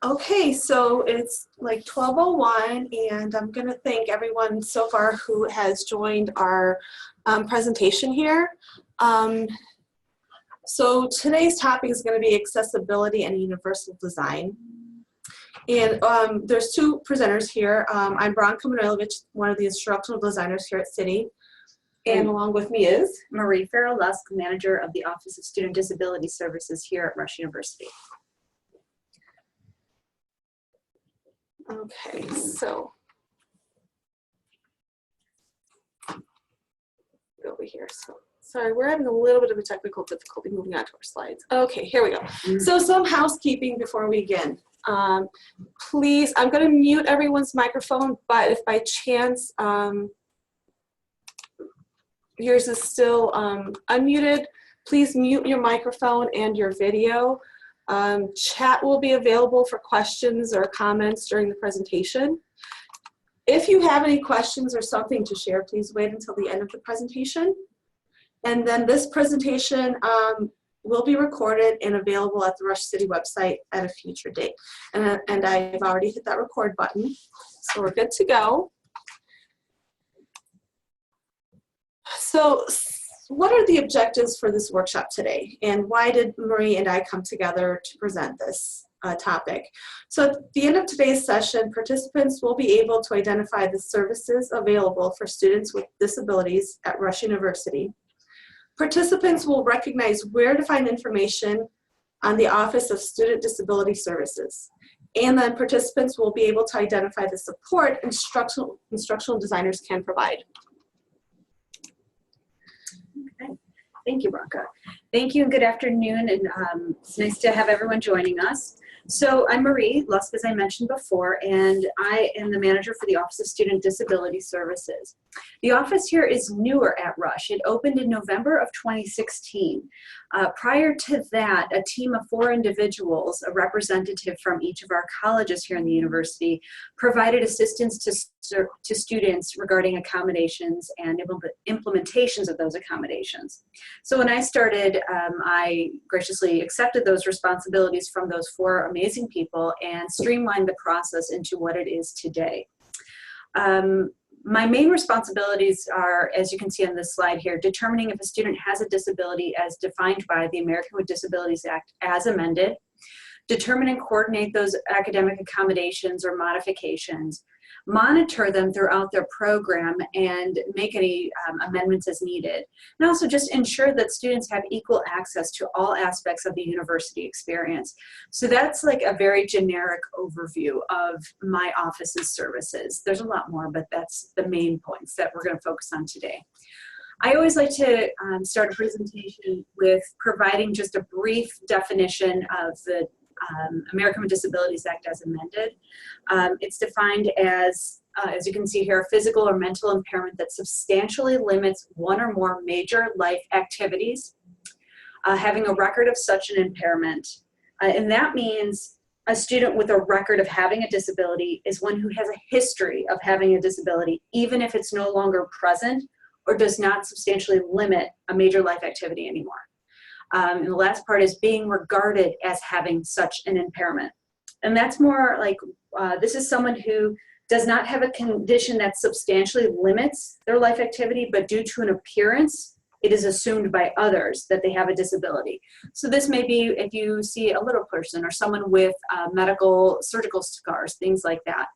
Okay, so it's like 12:01, and I'm going to thank everyone so far who has joined our presentation here. So today's topic is going to be accessibility and universal design. And there's two presenters here. I'm Branka Manojlovic, one of the instructional designers here at City. And along with me is Marie Farrell-Lusk, manager of the Office of Student Disability Services here at Rush University. Okay, so over here. So sorry, we're having a little bit of a technical difficulty moving on to our slides. Okay, here we go. So some housekeeping before we begin. Please, I'm going to mute everyone's microphone, but if by chance yours is still unmuted, please mute your microphone and your video. Chat will be available for questions or comments during the presentation. If you have any questions or something to share, please wait until the end of the presentation. And then this presentation will be recorded and available at the Rush City website at a future date. And I've already hit that record button, so we're good to go. So what are the objectives for this workshop today, and why did Marie and I come together to present this topic? So at the end of today's session, participants will be able to identify the services available for students with disabilities at Rush University. Participants will recognize where to find information on the Office of Student Disability Services. And then participants will be able to identify the support instructional designers can provide. Okay. Thank you, Branka. Thank you and good afternoon, and it's nice to have everyone joining us. So I'm Marie Lusk, as I mentioned before, and I am the manager for the Office of Student Disability Services. The office here is newer at Rush. It opened in November of 2016. Prior to that, a team of 4 individuals, a representative from each of our colleges here in the university, provided assistance to students regarding accommodations and implementations of those accommodations. So when I started, I graciously accepted those responsibilities from those 4 amazing people and streamlined the process into what it is today. My main responsibilities are, as you can see on this slide here, determining if a student has a disability as defined by the American with Disabilities Act as amended, determine and coordinate those academic accommodations or modifications, monitor them throughout their program and make any amendments as needed, and also just ensure that students have equal access to all aspects of the university experience. So that's like a very generic overview of my office's services. There's a lot more, but that's the main points that we're going to focus on today. I always like to start a presentation with providing just a brief definition of the American with Disabilities Act as amended. It's defined as you can see here, a physical or mental impairment that substantially limits one or more major life activities, having a record of such an impairment. And that means a student with a record of having a disability is one who has a history of having a disability, even if it's no longer present or does not substantially limit a major life activity anymore. And the last part is being regarded as having such an impairment. And that's more like, this is someone who does not have a condition that substantially limits their life activity, but due to an appearance, it is assumed by others that they have a disability. So this may be if you see a little person or someone with medical surgical scars, things like that.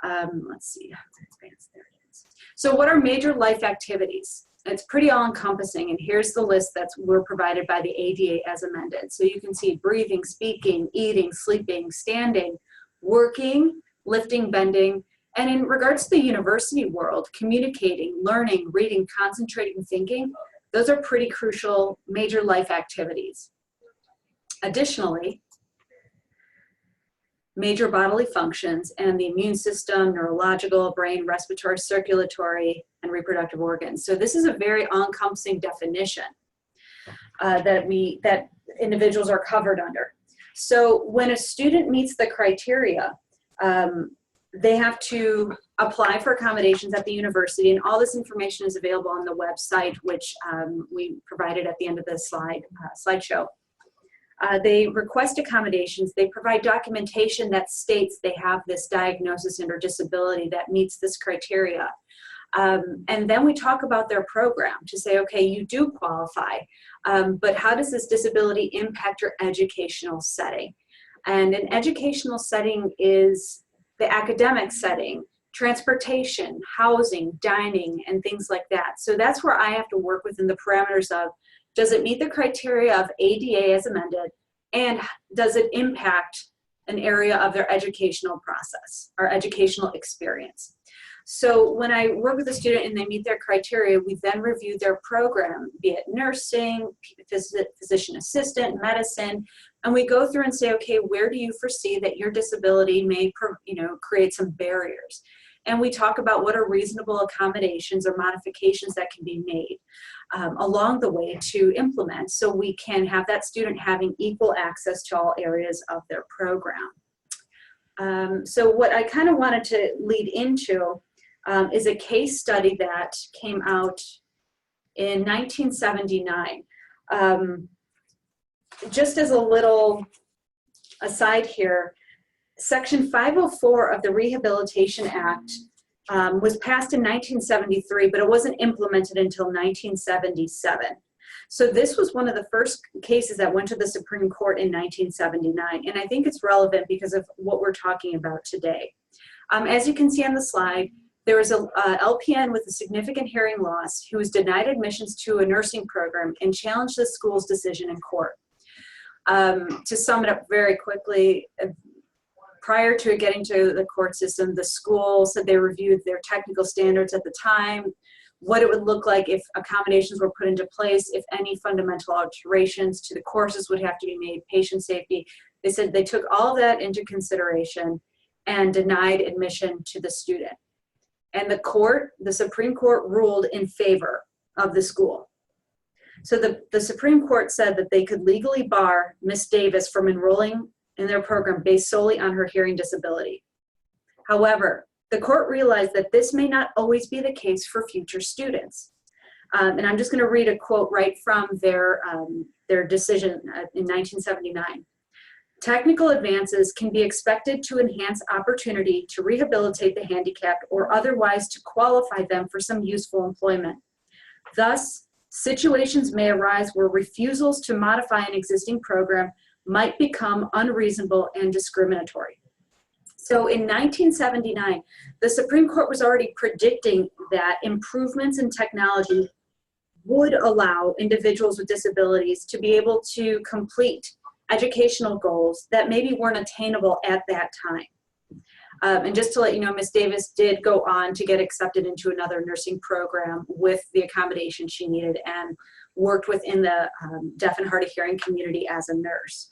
Let's see, there it is. So what are major life activities? It's pretty all-encompassing, and here's the list that were provided by the ADA as amended. So you can see breathing, speaking, eating, sleeping, standing, working, lifting, bending, and in regards to the university world, communicating, learning, reading, concentrating, thinking, those are pretty crucial major life activities. Additionally, major bodily functions and the immune system, neurological, brain, respiratory, circulatory, and reproductive organs. So this is a very all-encompassing definition that individuals are covered under. So when a student meets the criteria, they have to apply for accommodations at the university, and all this information is available on the website, which we provided at the end of the slideshow. They request accommodations. They provide documentation that states they have this diagnosis and or disability that meets this criteria. And then we talk about their program to say, okay, you do qualify, but how does this disability impact your educational setting? And an educational setting is the academic setting, transportation, housing, dining, and things like that. So that's where I have to work within the parameters of, does it meet the criteria of ADA as amended, and does it impact an area of their educational process or educational experience? So when I work with a student and they meet their criteria, we then review their program, be it nursing, physician assistant, medicine, and we go through and say, okay, where do you foresee that your disability may, create some barriers? And we talk about what are reasonable accommodations or modifications that can be made along the way to implement, so we can have that student having equal access to all areas of their program. So what I kind of wanted to lead into is a case study that came out in 1979. Just as a little aside here, Section 504 of the Rehabilitation Act was passed in 1973, but it wasn't implemented until 1977. So this was one of the first cases that went to the Supreme Court in 1979, and I think it's relevant because of what we're talking about today. As you can see on the slide, there was a LPN with a significant hearing loss who was denied admissions to a nursing program and challenged the school's decision in court. To sum it up very quickly, prior to it getting to the court system, the school said they reviewed their technical standards at the time, what it would look like if accommodations were put into place, if any fundamental alterations to the courses would have to be made, patient safety. They said they took all of that into consideration and denied admission to the student. And the Supreme Court ruled in favor of the school. So the Supreme Court said that they could legally bar Ms. Davis from enrolling in their program based solely on her hearing disability. However, the court realized that this may not always be the case for future students. And I'm just going to read a quote right from their decision in 1979. Technical advances can be expected to enhance opportunity to rehabilitate the handicapped or otherwise to qualify them for some useful employment. Thus, situations may arise where refusals to modify an existing program might become unreasonable and discriminatory. So in 1979, the Supreme Court was already predicting that improvements in technology would allow individuals with disabilities to be able to complete educational goals that maybe weren't attainable at that time. And just to let you know, Ms. Davis did go on to get accepted into another nursing program with the accommodation she needed and worked within the deaf and hard of hearing community as a nurse.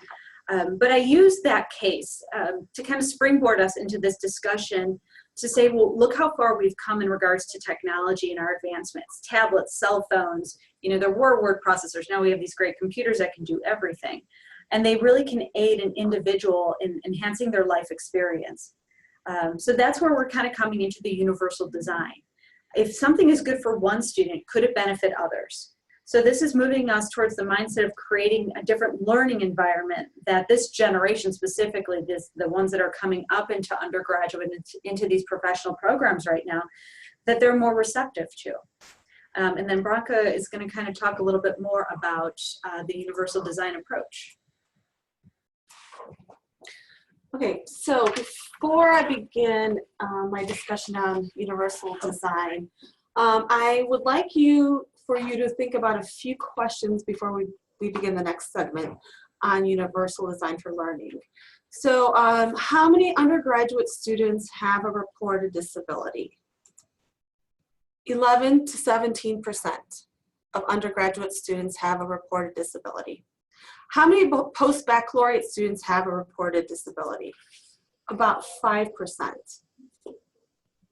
But I used that case to kind of springboard us into this discussion to say, well, look how far we've come in regards to technology and our advancements, tablets, cell phones, there were word processors. Now we have these great computers that can do everything. And they really can aid an individual in enhancing their life experience. So that's where we're kind of coming into the universal design. If something is good for one student, could it benefit others? So this is moving us towards the mindset of creating a different learning environment that this generation specifically, the ones that are coming up into undergraduate and into these professional programs right now, that they're more receptive to. And then Branka is going to kind of talk a little bit more about the universal design approach. Okay, so before I begin my discussion on universal design, I would like for you to think about a few questions before we begin the next segment on universal design for learning. So how many undergraduate students have a reported disability? 11 to 17% of undergraduate students have a reported disability. How many post-baccalaureate students have a reported disability? About 5%.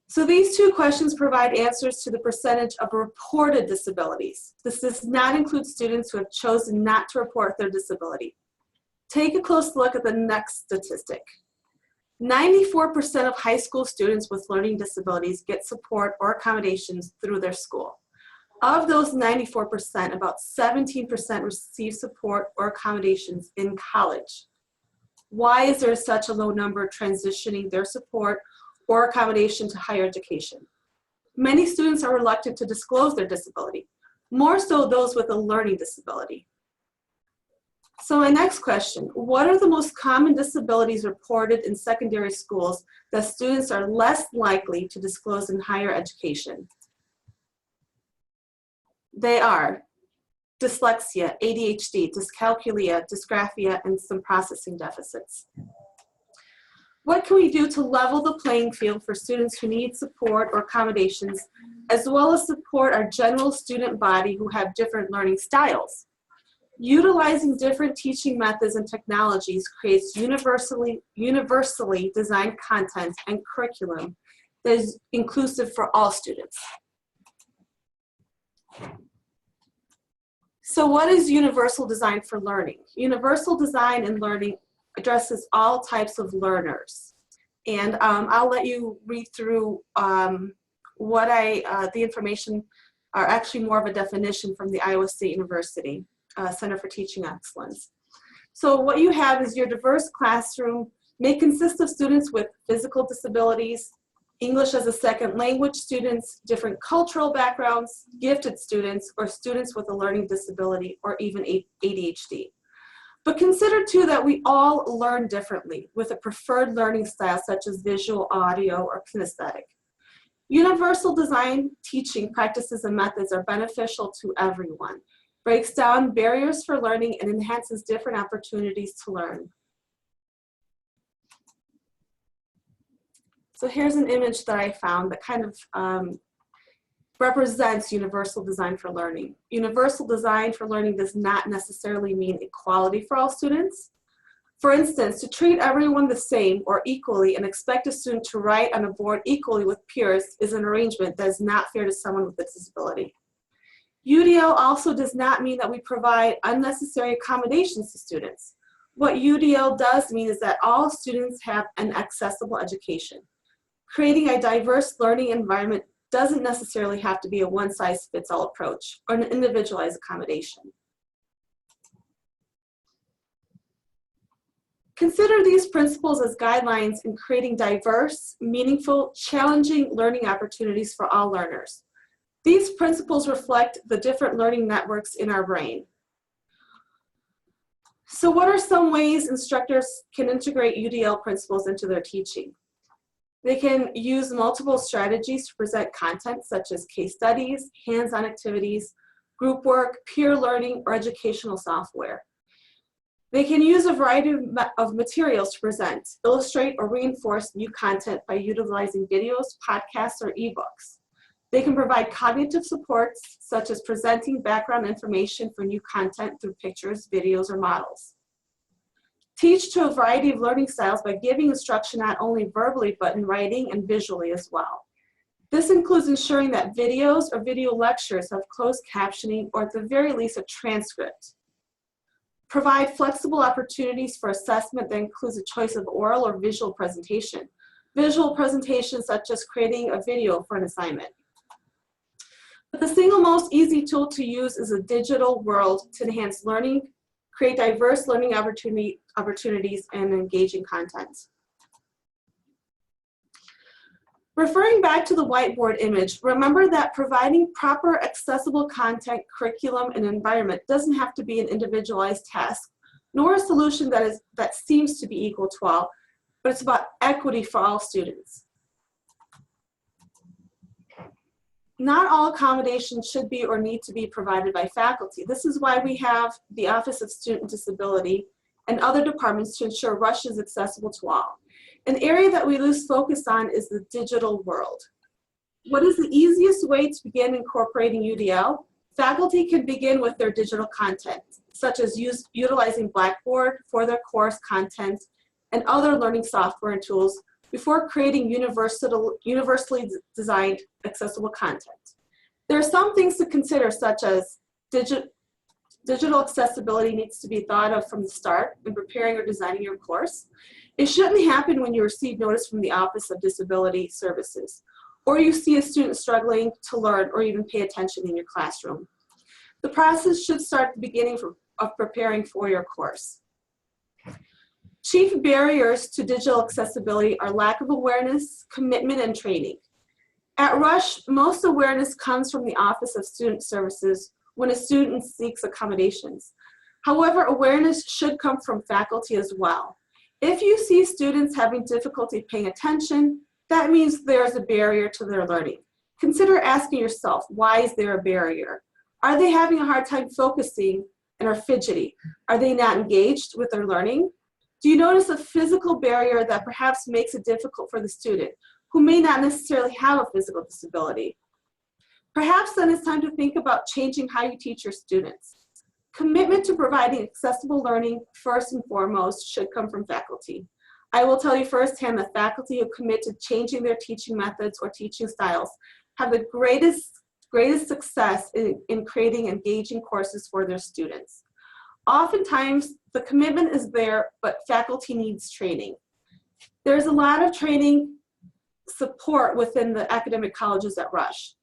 So these two questions provide answers to the percentage of reported disabilities. This does not include students who have chosen not to report their disability. Take a close look at the next statistic. 94% of high school students with learning disabilities get support or accommodations through their school. Of those 94%, about 17% receive support or accommodations in college. Why is there such a low number transitioning their support or accommodation to higher education? Many students are reluctant to disclose their disability, more so those with a learning disability. So my next question, what are the most common disabilities reported in secondary schools that students are less likely to disclose in higher education? They are dyslexia, ADHD, dyscalculia, dysgraphia, and some processing deficits. What can we do to level the playing field for students who need support or accommodations, as well as support our general student body who have different learning styles? Utilizing different teaching methods and technologies creates universally designed content and curriculum that is inclusive for all students. So what is universal design for learning? Universal design in learning addresses all types of learners. And I'll let you read through the information are actually more of a definition from the Iowa State University Center for Teaching Excellence. So what you have is your diverse classroom may consist of students with physical disabilities, English as a second language students, different cultural backgrounds, gifted students, or students with a learning disability, or even ADHD. But consider too that we all learn differently with a preferred learning style such as visual, audio, or kinesthetic. Universal design teaching practices and methods are beneficial to everyone, breaks down barriers for learning, and enhances different opportunities to learn. So here's an image that I found that kind of represents universal design for learning. Universal design for learning does not necessarily mean equality for all students. For instance, to treat everyone the same or equally and expect a student to write on a board equally with peers is an arrangement that is not fair to someone with a disability. UDL also does not mean that we provide unnecessary accommodations to students. What UDL does mean is that all students have an accessible education. Creating a diverse learning environment doesn't necessarily have to be a one-size-fits-all approach or an individualized accommodation. Consider these principles as guidelines in creating diverse, meaningful, challenging learning opportunities for all learners. These principles reflect the different learning networks in our brain. So what are some ways instructors can integrate UDL principles into their teaching? They can use multiple strategies to present content such as case studies, hands-on activities, group work, peer learning, or educational software. They can use a variety of materials to present, illustrate, or reinforce new content by utilizing videos, podcasts, or ebooks. They can provide cognitive supports such as presenting background information for new content through pictures, videos, or models. Teach to a variety of learning styles by giving instruction not only verbally but in writing and visually as well. This includes ensuring that videos or video lectures have closed captioning or at the very least a transcript. Provide flexible opportunities for assessment that includes a choice of oral or visual presentation. Visual presentations such as creating a video for an assignment. But the single most easy tool to use is a digital world to enhance learning, create diverse learning opportunities, and engaging content. Referring back to the whiteboard image, remember that providing proper accessible content, curriculum, and environment doesn't have to be an individualized task, nor a solution that seems to be equal to all, but it's about equity for all students. Not all accommodations should be or need to be provided by faculty. This is why we have the Office of Student Disability and other departments to ensure Rush is accessible to all. An area that we lose focus on is the digital world. What is the easiest way to begin incorporating UDL? Faculty can begin with their digital content, such as utilizing Blackboard for their course content and other learning software and tools before creating universally designed accessible content. There are some things to consider, such as digital accessibility needs to be thought of from the start in preparing or designing your course. It shouldn't happen when you receive notice from the Office of Disability Services. or you see a student struggling to learn or even pay attention in your classroom. The process should start at the beginning of preparing for your course. Chief barriers to digital accessibility are lack of awareness, commitment, and training. At Rush, most awareness comes from the Office of Student Services when a student seeks accommodations. However, awareness should come from faculty as well. If you see students having difficulty paying attention, that means there's a barrier to their learning. Consider asking yourself, why is there a barrier? Are they having a hard time focusing and are fidgety? Are they not engaged with their learning? Do you notice a physical barrier that perhaps makes it difficult for the student who may not necessarily have a physical disability? Perhaps then it's time to think about changing how you teach your students. Commitment to providing accessible learning, first and foremost, should come from faculty. I will tell you firsthand that faculty who commit to changing their teaching methods or teaching styles have the greatest success in creating engaging courses for their students. Oftentimes, the commitment is there, but faculty needs training. There's a lot of training support within the academic colleges at Rush.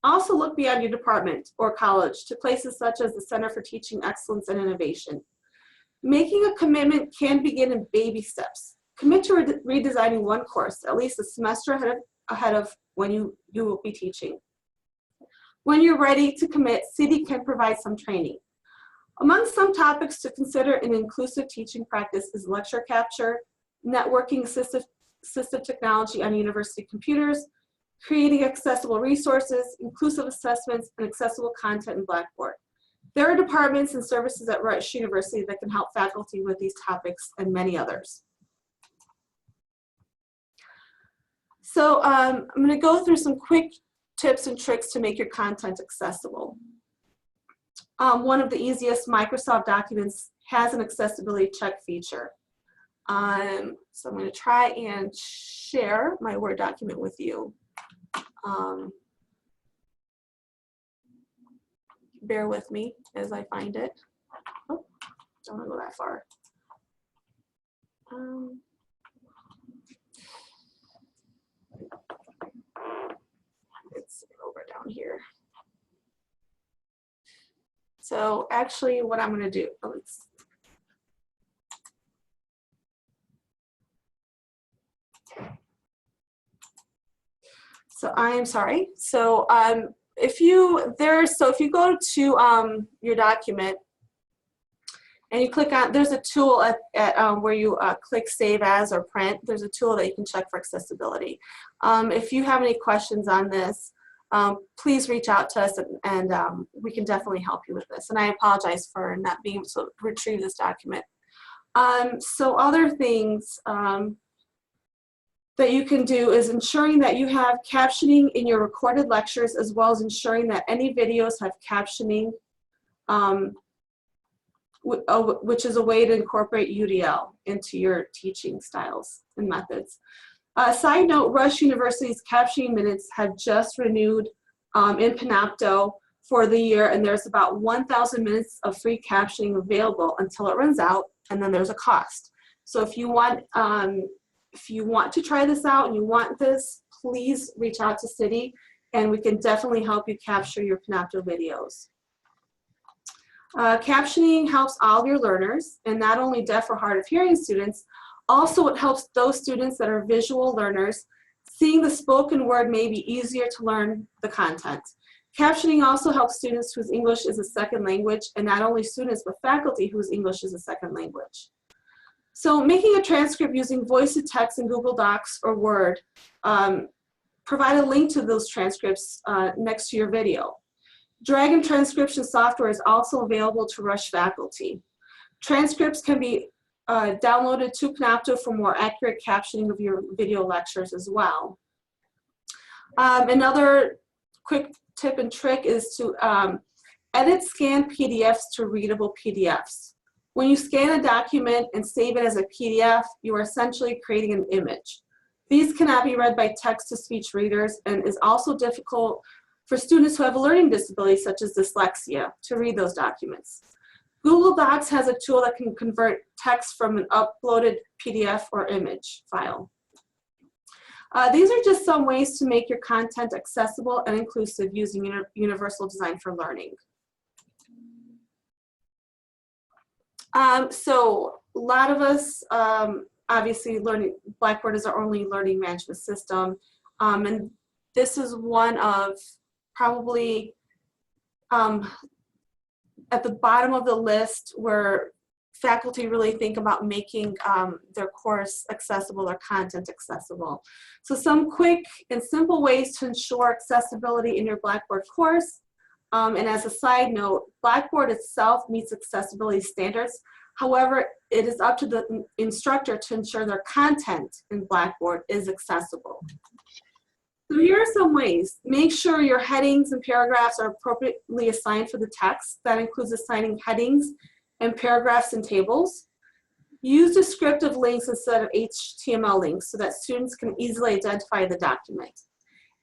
Also look beyond your department or college to places such as the Center for Teaching Excellence and Innovation. Making a commitment can begin in baby steps. Commit to redesigning one course at least a semester ahead of when you will be teaching. When you're ready to commit, CITI can provide some training. Among some topics to consider in inclusive teaching practice is lecture capture, networking assistive technology on university computers, creating accessible resources, inclusive assessments, and accessible content in Blackboard. There are departments and services at Rush University that can help faculty with these topics and many others. So I'm going to go through some quick tips and tricks to make your content accessible. One of the easiest, Microsoft Documents has an accessibility check feature. So I'm going to try and share my Word document with you. Bear with me as I find it. Oh, don't want to go that far. It's over down here. So actually what I'm going to do, so I am sorry. So if you go to your document and you click on, there's a tool at where you click Save As or Print. There's a tool that you can check for accessibility. If you have any questions on this, please reach out to us and we can definitely help you with this. And I apologize for not being able to retrieve this document. So other things that you can do is ensuring that you have captioning in your recorded lectures, as well as ensuring that any videos have captioning, which is a way to incorporate UDL into your teaching styles and methods. Side note, Rush University's captioning minutes have just renewed in Panopto for the year, and there's about 1,000 minutes of free captioning available until it runs out, and then there's a cost. So if you want to try this out and you want this, please reach out to CITI, and we can definitely help you capture your Panopto videos. Captioning helps all of your learners, and not only deaf or hard of hearing students, also it helps those students that are visual learners. Seeing the spoken word may be easier to learn the content. Captioning also helps students whose English is a second language, and not only students, but faculty whose English is a second language. So making a transcript using voice to text in Google Docs or Word, provide a link to those transcripts next to your video. Drag and transcription software is also available to Rush faculty. Transcripts can be downloaded to Panopto for more accurate captioning of your video lectures as well. Another quick tip and trick is to edit scanned PDFs to readable PDFs. When you scan a document and save it as a PDF, you are essentially creating an image. These cannot be read by text-to-speech readers and is also difficult for students who have a learning disability such as dyslexia to read those documents. Google Docs has a tool that can convert text from an uploaded PDF or image file. These are just some ways to make your content accessible and inclusive using universal design for learning. So a lot of us, obviously Blackboard is our only learning management system. And this is one of probably at the bottom of the list where faculty really think about making their course accessible or content accessible. So some quick and simple ways to ensure accessibility in your Blackboard course. And as a side note, Blackboard itself meets accessibility standards. However, it is up to the instructor to ensure their content in Blackboard is accessible. So here are some ways. Make sure your headings and paragraphs are appropriately assigned for the text. That includes assigning headings and paragraphs and tables. Use descriptive links instead of HTML links so that students can easily identify the document.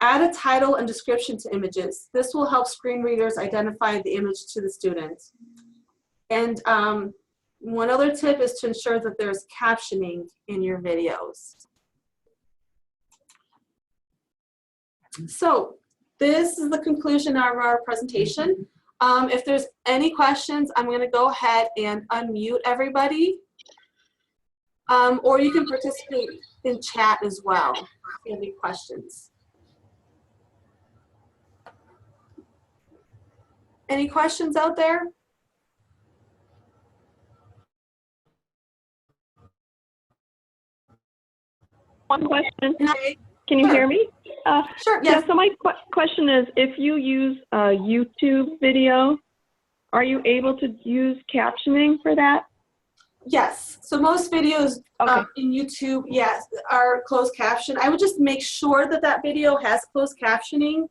Add a title and description to images. This will help screen readers identify the image to the student. And one other tip is to ensure that there's captioning in your videos. So this is the conclusion of our presentation. If there's any questions, I'm going to go ahead and unmute everybody. Or you can participate in chat as well if you have any questions. Any questions out there? One question. Okay. Can you hear me? Sure, yes. Yeah, so my question is, if you use a YouTube video, are you able to use captioning for that? Yes. So most videos in YouTube, yes, are closed caption. I would just make sure that that video has closed captioning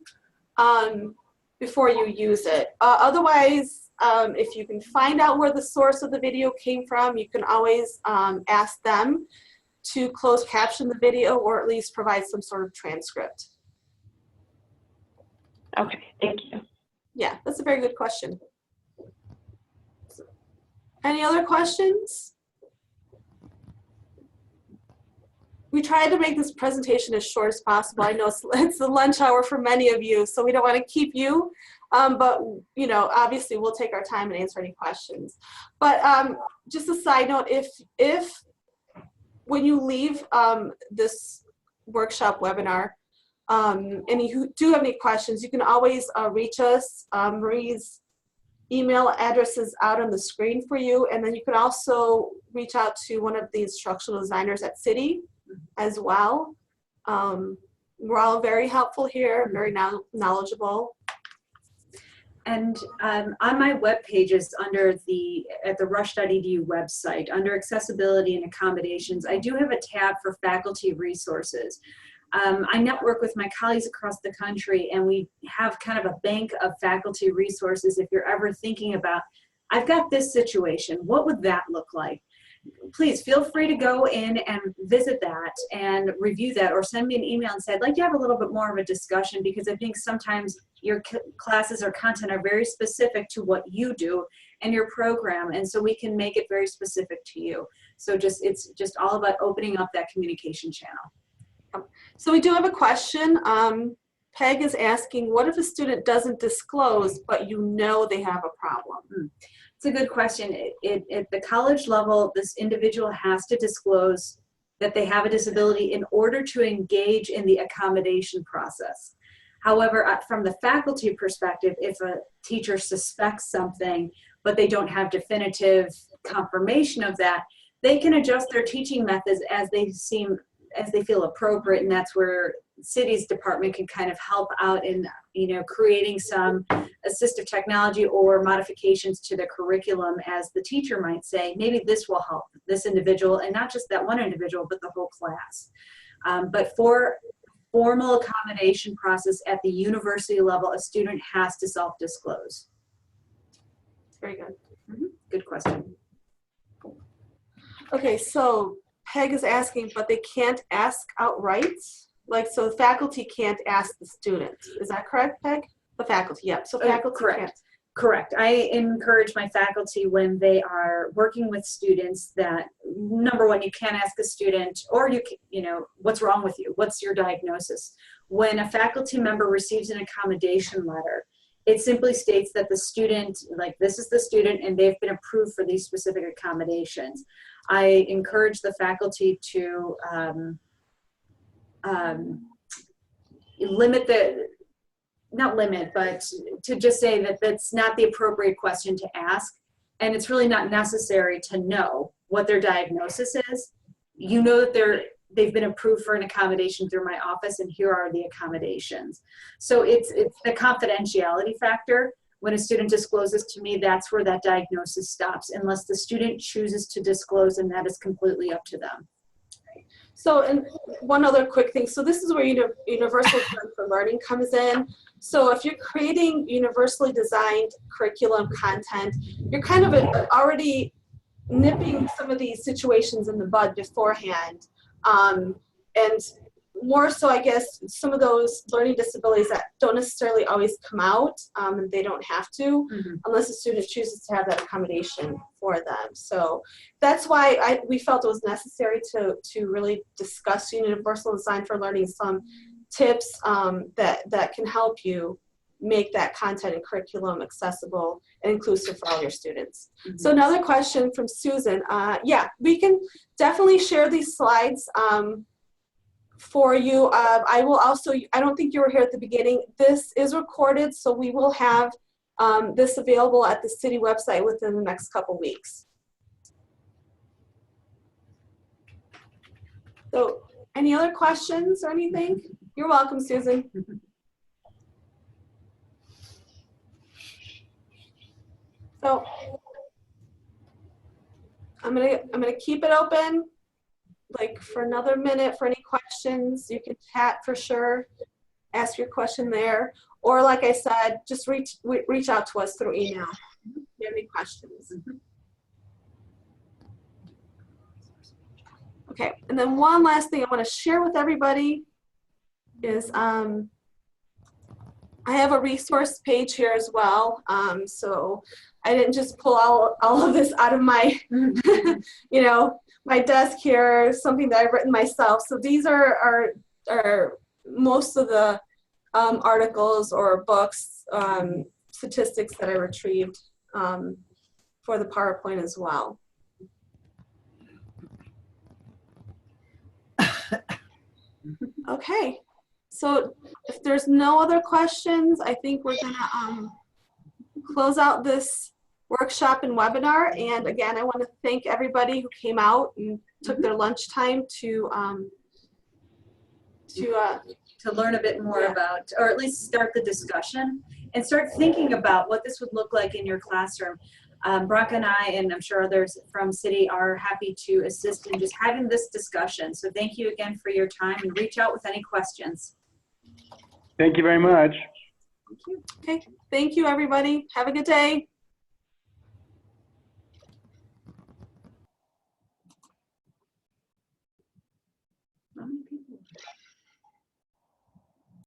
before you use it. Otherwise, if you can find out where the source of the video came from, you can always ask them to close caption the video or at least provide some sort of transcript. Okay, thank you. Yeah, that's a very good question. Any other questions? We tried to make this presentation as short as possible. I know it's the lunch hour for many of you, so we don't want to keep you. But you know, obviously we'll take our time and answer any questions. But just a side note, if when you leave this workshop webinar, and you do have any questions, you can always reach us. Marie's email address is out on the screen for you, and then you can also reach out to one of the instructional designers at Citi as well. We're all very helpful here, very knowledgeable. And on my web pages under at the rush.edu website, under accessibility and accommodations, I do have a tab for faculty resources. I network with my colleagues across the country, and we have kind of a bank of faculty resources. If you're ever thinking about, I've got this situation, what would that look like? Please feel free to go in and visit that and review that, or send me an email and say, I'd like to have a little bit more of a discussion, because I think sometimes your classes or content are very specific to what you do and your program, and so we can make it very specific to you. So it's just all about opening up that communication channel. So we do have a question. Peg is asking, what if a student doesn't disclose, but you know they have a problem? It's a good question. At the college level, this individual has to disclose that they have a disability in order to engage in the accommodation process. However, from the faculty perspective, if a teacher suspects something, but they don't have definitive confirmation of that, they can adjust their teaching methods as they feel appropriate, and that's where Citi's department can kind of help out in, creating some assistive technology or modifications to the curriculum, as the teacher might say, maybe this will help this individual, and not just that one individual, but the whole class. But for formal accommodation process at the university level, a student has to self-disclose. Very good. Good question. Okay, so Peg is asking, but they can't ask outright? Like, so the faculty can't ask the student. Is that correct, Peg? The faculty, yep. So faculty correct. can't. Correct. I encourage my faculty when they are working with students that number one, you can't ask a student, or you know, what's wrong with you? What's your diagnosis? When a faculty member receives an accommodation letter, it simply states that the student, like this is the student and they've been approved for these specific accommodations. I encourage the faculty to not limit, but to just say that that's not the appropriate question to ask. And it's really not necessary to know what their diagnosis is. You know that they've been approved for an accommodation through my office, and here are the accommodations. So it's the confidentiality factor. When a student discloses to me, that's where that diagnosis stops, unless the student chooses to disclose, and that is completely up to them. So, and one other quick thing. So this is where Universal Design for Learning comes in. So if you're creating universally designed curriculum content, you're kind of already nipping some of these situations in the bud beforehand. And more so, I guess, some of those learning disabilities that don't necessarily always come out, and they don't have to, unless the student chooses to have that accommodation for them. So that's why we felt it was necessary to really discuss Universal Design for Learning, some tips that can help you make that content and curriculum accessible and inclusive for all your students. So another question from Susan. Yeah, we can definitely share these slides for you. I will also, I don't think you were here at the beginning. This is recorded, so we will have this available at the city website within the next couple weeks. So any other questions or anything? You're welcome, Susan. So I'm gonna keep it open, like for another minute for any questions. You can chat for sure, ask your question there, or like I said, just reach out to us through email if you have any questions. Okay, and then one last thing I want to share with everybody is I have a resource page here as well. So I didn't just pull all of this out of my, you know, my desk here, something that I've written myself. So these are most of the articles or books, statistics that I retrieved for the PowerPoint as well. Okay. So if there's no other questions, I think we're gonna close out this workshop and webinar. And again, I want to thank everybody who came out and took their lunch time to learn a bit more about, or at least start the discussion and start thinking about what this would look like in your classroom. Bronca and I, and I'm sure others from City, are happy to assist in just having this discussion. So thank you again for your time, and reach out with any questions. Thank you very much. Thank you. Okay, thank you everybody. Have a good day. How many people?